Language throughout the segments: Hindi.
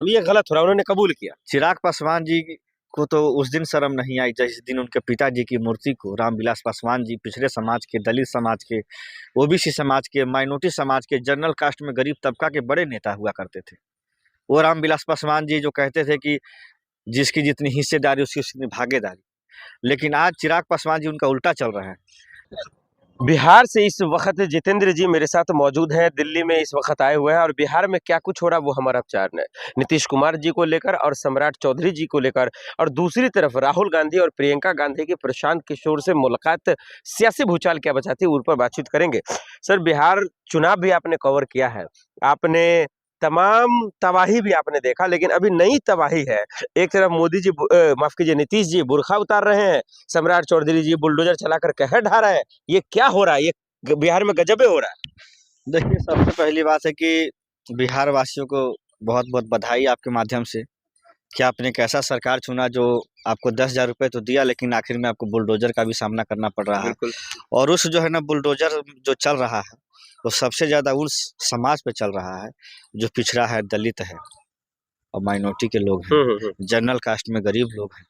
ये गलत हो रहा है, उन्होंने कबूल किया। चिराग पासवान जी को तो उस दिन शर्म नहीं आई जिस दिन उनके पिताजी की मूर्ति को रामविलास पासवान जी, पिछड़े समाज के, दलित समाज के, ओबीसी समाज के, माइनॉरिटी समाज के, जनरल कास्ट में गरीब तबका के बड़े नेता हुआ करते थे। वो रामविलास पासवान जी जो कहते थे कि जिसकी जितनी हिस्सेदारी उसकी उतनी भागीदारी, लेकिन आज चिराग पासवान जी उनका उल्टा चल रहा है। बिहार से इस वक्त जितेंद्र जी मेरे साथ मौजूद हैं, दिल्ली में इस वक्त आए हुए हैं और बिहार में क्या कुछ हो रहा है वो हमारा विचार है नीतीश कुमार जी को लेकर और सम्राट चौधरी जी को लेकर, और दूसरी तरफ राहुल गांधी और प्रियंका गांधी की प्रशांत किशोर से मुलाकात सियासी भूचाल क्या बचाती है उन पर बातचीत करेंगे। सर, बिहार चुनाव भी आपने कवर किया है, आपने तमाम तबाही भी आपने देखा, लेकिन अभी नई तबाही है। एक तरफ मोदी जी माफ कीजिए नीतीश जी बुर्खा उतार रहे हैं, सम्राट चौधरी जी बुलडोजर चलाकर कहर ढा रहे हैं। ये क्या हो रहा है? ये बिहार में गजबे हो रहा है। देखिए, सबसे पहली बात है कि बिहार वासियों को बहुत बहुत बधाई आपके माध्यम से कि आपने एक ऐसा सरकार चुना जो आपको 10,000 रुपये तो दिया, लेकिन आखिर में आपको बुलडोजर का भी सामना करना पड़ रहा है। और उस जो है ना बुलडोजर जो चल रहा है वो सबसे ज़्यादा उस समाज पे चल रहा है जो पिछड़ा है, दलित है और माइनॉरिटी के लोग हैं, जनरल कास्ट में गरीब लोग हैं,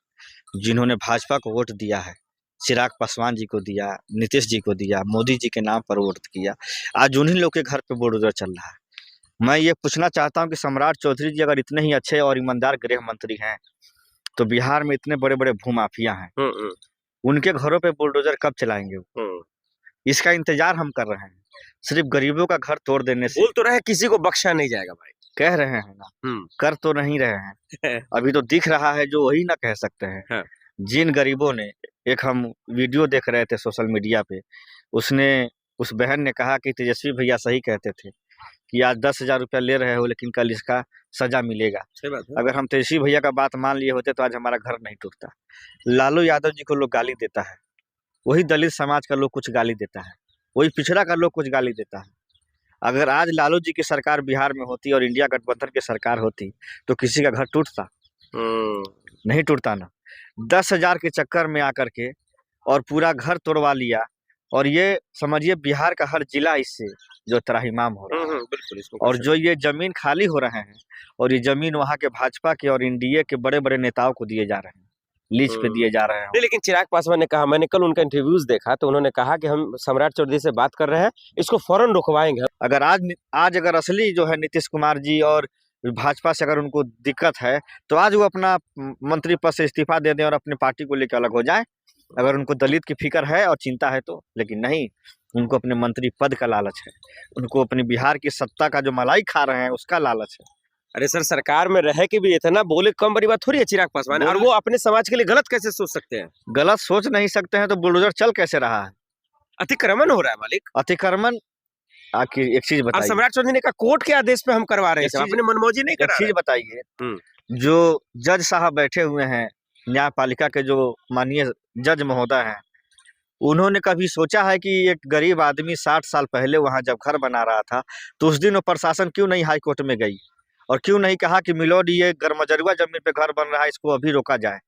जिन्होंने भाजपा को वोट दिया है, चिराग पासवान जी को दिया, नीतीश जी को दिया, मोदी जी के नाम पर वोट किया। आज उन्हीं लोग के घर पे बुलडोजर चल रहा है। मैं ये पूछना चाहता हूँ कि सम्राट चौधरी जी अगर इतने ही अच्छे और ईमानदार गृह मंत्री हैं, तो बिहार में इतने बड़े बड़े भूमाफिया हैं, उनके घरों पे बुलडोजर कब चलाएंगे वो? इसका इंतजार हम कर रहे हैं। सिर्फ गरीबों का घर तोड़ देने से बोल तो रहे किसी को बख्शा नहीं जाएगा भाई, कह रहे हैं ना, कर तो नहीं रहे हैं। अभी तो दिख रहा है जो वही ना कह सकते हैं। हाँ। जिन गरीबों ने, एक हम वीडियो देख रहे थे सोशल मीडिया पे, उसने उस बहन ने कहा कि तेजस्वी भैया सही कहते थे कि आज 10,000 रुपया ले रहे हो लेकिन कल इसका सजा मिलेगा। सही बात है। अगर हम तेजस्वी भैया का बात मान लिए होते तो आज हमारा घर नहीं टूटता। लालू यादव जी को लोग गाली देता है, वही दलित समाज का लोग कुछ गाली देता है, वही पिछड़ा का लोग कुछ गाली देता है। अगर आज लालू जी की सरकार बिहार में होती और इंडिया गठबंधन की सरकार होती तो किसी का घर टूटता? नहीं टूटता ना। 10,000 के चक्कर में आकर के और पूरा घर तोड़वा लिया, और ये समझिए बिहार का हर जिला इससे जो त्राहिमाम हो रहा है। बिल्कुल। और जो ये जमीन खाली हो रहे हैं, और ये जमीन वहाँ के भाजपा के और एनडीए के बड़े बड़े नेताओं को दिए जा रहे हैं, लीज पे दिए जा रहे हैं। नहीं, लेकिन चिराग पासवान ने कहा, मैंने कल उनका इंटरव्यूज देखा तो उन्होंने कहा कि हम सम्राट चौधरी से बात कर रहे हैं, इसको फौरन रुकवाएंगे। अगर आज अगर असली जो है नीतीश कुमार जी और भाजपा से अगर उनको दिक्कत है तो आज वो अपना मंत्री पद से इस्तीफा दे दें और अपनी पार्टी को लेकर अलग हो जाएं, अगर उनको दलित की फिक्र है और चिंता है तो। लेकिन नहीं, उनको अपने मंत्री पद का लालच है, उनको अपनी बिहार की सत्ता का जो मलाई खा रहे हैं उसका लालच है। अरे सर, सरकार में रह के भी इतना बोले कम बड़ी बात थोड़ी है चिराग पासवान, और वो अपने समाज के लिए गलत कैसे सोच सकते हैं? गलत सोच नहीं सकते हैं तो बुलडोजर चल कैसे रहा है? अतिक्रमण हो रहा है मालिक। अतिक्रमण आखिर एक चीज बताइए, सम्राट चौधरी ने कहा कोर्ट के आदेश पे हम करवा रहे हैं, अपने मनमौजी नहीं करा रहे। चीज बताइए, जो जज साहब बैठे हुए हैं न्यायपालिका के, जो माननीय जज महोदय हैं, उन्होंने कभी सोचा है कि एक गरीब आदमी 60 साल पहले वहां जब घर बना रहा था तो उस दिन वो प्रशासन क्यों नहीं हाई कोर्ट में गई और क्यों नहीं कहा कि मिलोड ये गरमजरुआ जमीन पे घर बन रहा है, इसको अभी रोका जाए?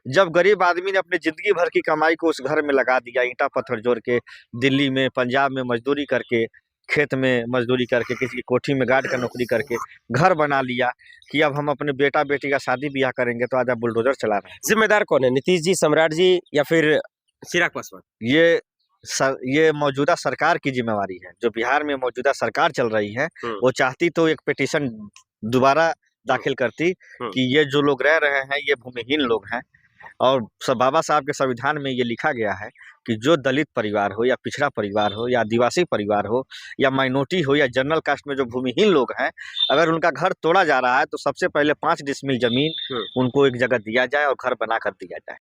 जब गरीब आदमी ने अपनी जिंदगी भर की कमाई को उस घर में लगा दिया, ईंटा पत्थर जोड़ के, दिल्ली में पंजाब में मजदूरी करके, खेत में मजदूरी करके, किसी की कोठी में गार्ड का नौकरी करके घर बना लिया कि अब हम अपने बेटा बेटी का शादी ब्याह करेंगे, तो आज आप बुलडोजर चला रहे हैं। जिम्मेदार कौन है, नीतीश जी, सम्राट जी, या फिर चिराग पासवान? ये मौजूदा सरकार की जिम्मेवारी है। जो बिहार में मौजूदा सरकार चल रही है वो चाहती तो एक पिटीशन दोबारा दाखिल करती कि ये जो लोग रह रहे हैं ये भूमिहीन लोग हैं, और बाबा साहब के संविधान में ये लिखा गया है कि जो दलित परिवार हो या पिछड़ा परिवार हो या आदिवासी परिवार हो या माइनॉरिटी हो या जनरल कास्ट में जो भूमिहीन लोग हैं, अगर उनका घर तोड़ा जा रहा है तो सबसे पहले 5 डिसमिल जमीन उनको एक जगह दिया जाए और घर बना कर दिया जाए।